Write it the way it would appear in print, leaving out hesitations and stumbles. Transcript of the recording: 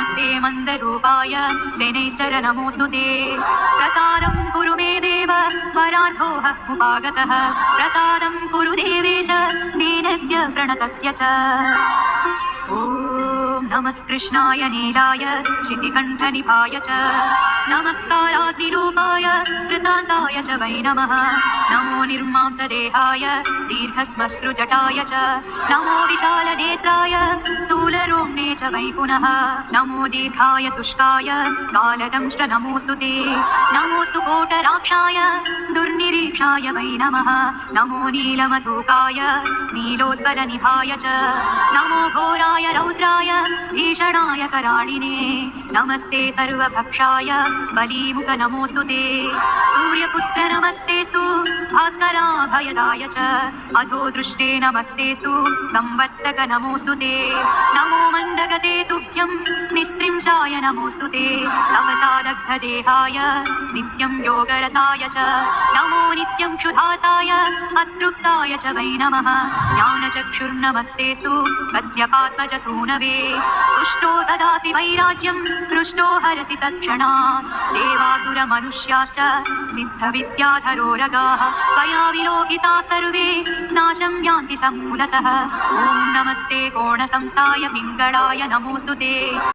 नमस्ते मन्दरूपाय शनैश्चर नमोऽस्तु ते प्रसादं कुरु मे देव परार्थोह उपागतः प्रसादं कुरु देवेश दीनस्य प्रणतस्य च ॐ नमः कृष्णाय नीलाय शितिकण्ठनिभाय च नमः कालाग्निरूपाय कृतान्ताय च वै नमः नमो निर्मांसदेहाय दीर्घश्मश्रुजटाय च नमो विशालनेत्राय स्थूलरोम्णे च वै पुनः नमो दीर्घाय शुष्काय कालदंष्ट्र नमोऽस्तु ते नमोऽस्तु कोटराक्षाय दुर्निरीक्षाय वै नमः नमो नीलमधुकाय नीलोत्पलनिभाय च नमो घोराय रौद्राय भीषणाय कराळिने नमस्ते सर्वभक्षाय बलीमुख नमोऽस्तु ते सूर्यपुत्र नमस्तेस्तु भास्कराभयदाय च अधो दृष्टे नमस्तेस्तु संवत्तक नमोऽस्तु ते नमो मन्दगते तुभ्यं निस्त्रिंशाय नमोऽस्तु ते तपसादग्धदेहाय नित्यं योगरताय च नमो नित्यं क्षुधाताय अतृप्ताय च वै नमः ज्ञानचक्षुर्नमस्तेस्तु कस्यपात्मज सूनवे तुष्टो ददासि वैराज्यं हृष्टो हरसि तत्क्षणात् देवासुरमनुष्याश्च सिद्धविद्याधरोरगाः त्वया विलोकिताः सर्वे नाशं यान्ति समूलतः ॐ नमस्ते कोणसंस्थाय पिङ्गळाय नमोऽस्तु ते।